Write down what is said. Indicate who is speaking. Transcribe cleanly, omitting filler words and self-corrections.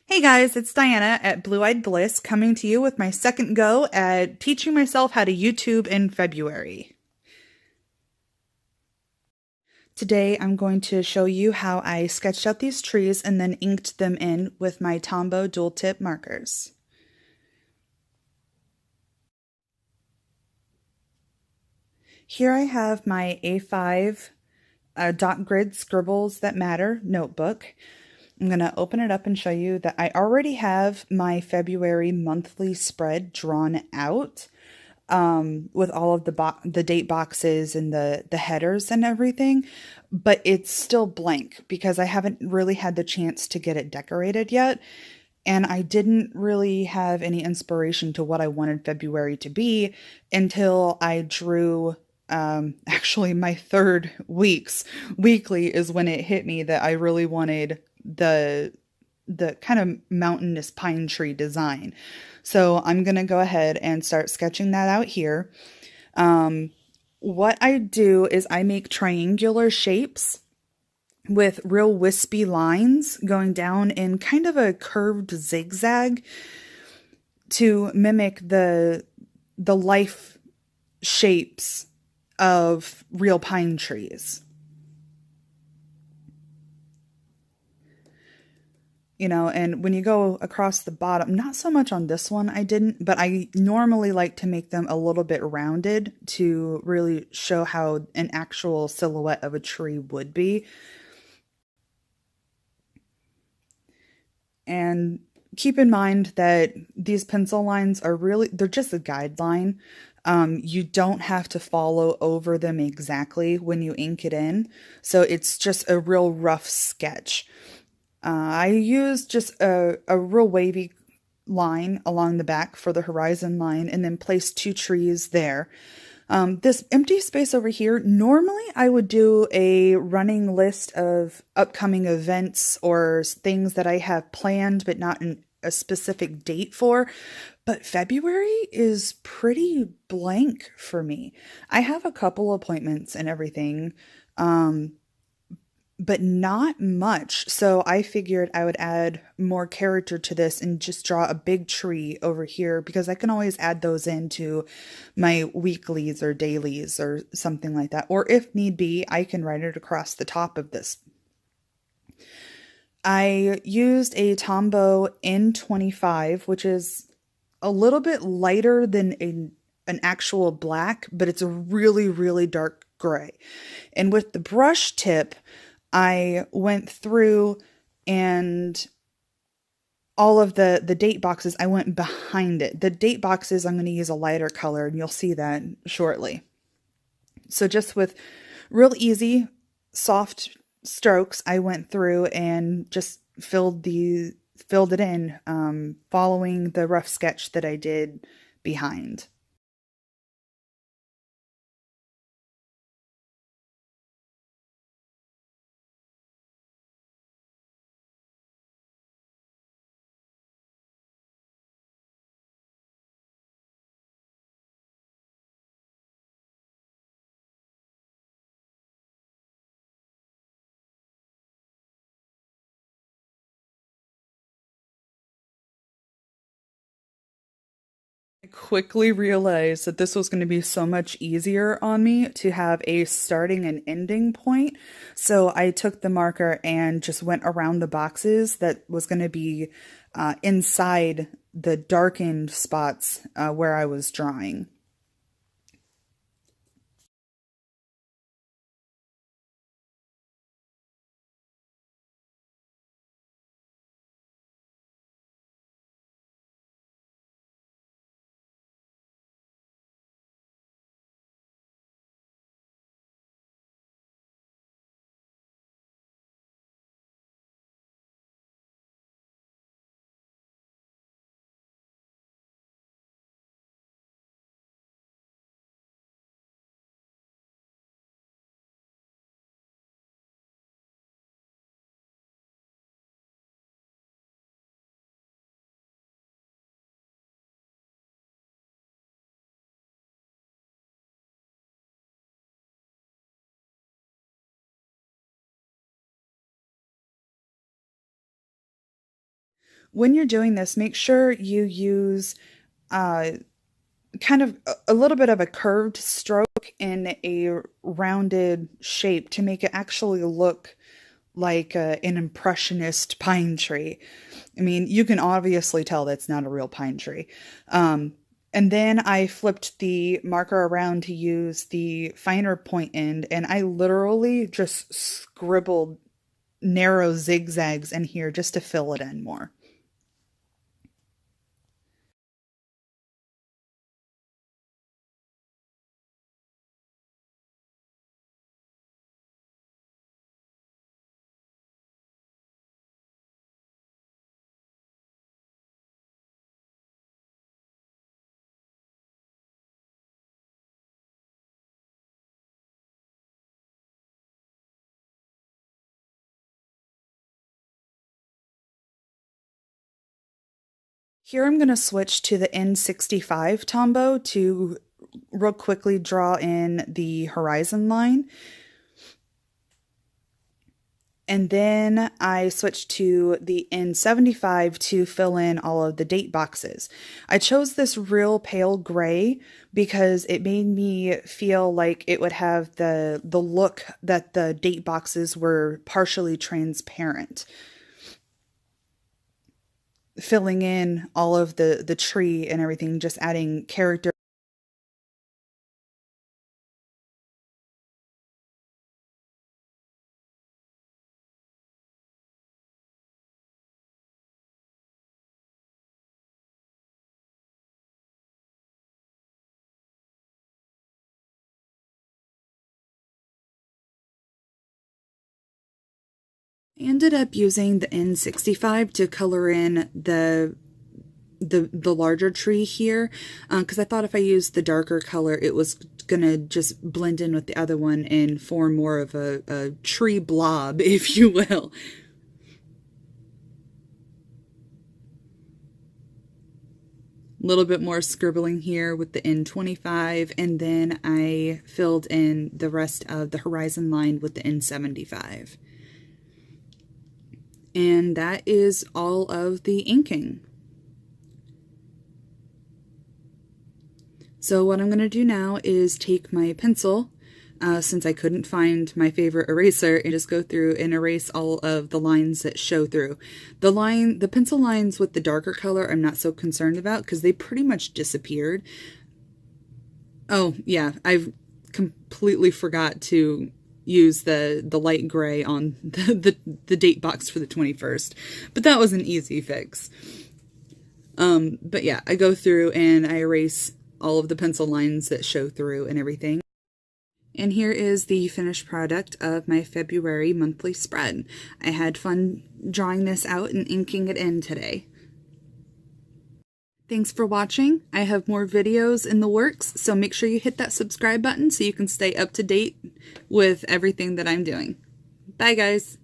Speaker 1: Hey guys, it's Diana at Blue Eyed Bliss coming to you with my second go at teaching myself how to YouTube in February. Today I'm going to show you how I sketched out these trees and then inked them in with my Tombow dual tip markers. Here I have my A5 dot grid scribbles that matter notebook. I'm going to open it up and show you that I already have my February monthly spread drawn out with all of the date boxes and the headers and everything, but it's still blank because I haven't really had the chance to get it decorated yet. And I didn't really have any inspiration to what I wanted February to be until I drew actually my third weekly is when it hit me that I really wanted the kind of mountainous pine tree design. So I'm going to go ahead and start sketching that out here. What I do is I make triangular shapes with real wispy lines going down in kind of a curved zigzag to mimic the life shapes of real pine trees. And when you go across the bottom, not so much on this one, I didn't, but I normally like to make them a little bit rounded to really show how an actual silhouette of a tree would be. And keep in mind that these pencil lines they're just a guideline. You don't have to follow over them exactly when you ink it in. So it's just a real rough sketch. I used just a real wavy line along the back for the horizon line and then placed two trees there. This empty space over here, normally I would do a running list of upcoming events or things that I have planned but not in a specific date for. But February is pretty blank for me. I have a couple appointments and everything. But not much. So I figured I would add more character to this and just draw a big tree over here because I can always add those into my weeklies or dailies or something like that. Or if need be, I can write it across the top of this. I used a Tombow N25, which is a little bit lighter than an actual black, but it's a really, really dark gray. And with the brush tip, I went through and all of the date boxes, I went behind it. The date boxes, I'm going to use a lighter color, and you'll see that shortly. So just with real easy, soft strokes, I went through and just filled it in, following the rough sketch that I did behind. I quickly realized that this was going to be so much easier on me to have a starting and ending point. So I took the marker and just went around the boxes that was going to be inside the darkened spots where I was drawing. When you're doing this, make sure you use kind of a little bit of a curved stroke in a rounded shape to make it actually look like an impressionist pine tree. I mean, you can obviously tell that's not a real pine tree. And then I flipped the marker around to use the finer point end, and I literally just scribbled narrow zigzags in here just to fill it in more. Here I'm going to switch to the N65 Tombow to real quickly draw in the horizon line. And then I switched to the N75 to fill in all of the date boxes. I chose this real pale gray because it made me feel like it would have the look that the date boxes were partially transparent, filling in all of the tree and everything, just adding character. I ended up using the N65 to color in the larger tree here, because I thought if I used the darker color, it was gonna just blend in with the other one and form more of a tree blob, if you will. A little bit more scribbling here with the N25, and then I filled in the rest of the horizon line with the N75. And that is all of the inking. So what I'm going to do now is take my pencil, since I couldn't find my favorite eraser, and just go through and erase all of the lines that show through. The pencil lines with the darker color I'm not so concerned about because they pretty much disappeared. Oh yeah, I've completely forgot to use the light gray on the date box for the 21st, but that was an easy fix. But yeah, I go through and I erase all of the pencil lines that show through and everything. And here is the finished product of my February monthly spread. I had fun drawing this out and inking it in today. Thanks for watching. I have more videos in the works, so make sure you hit that subscribe button so you can stay up to date with everything that I'm doing. Bye guys!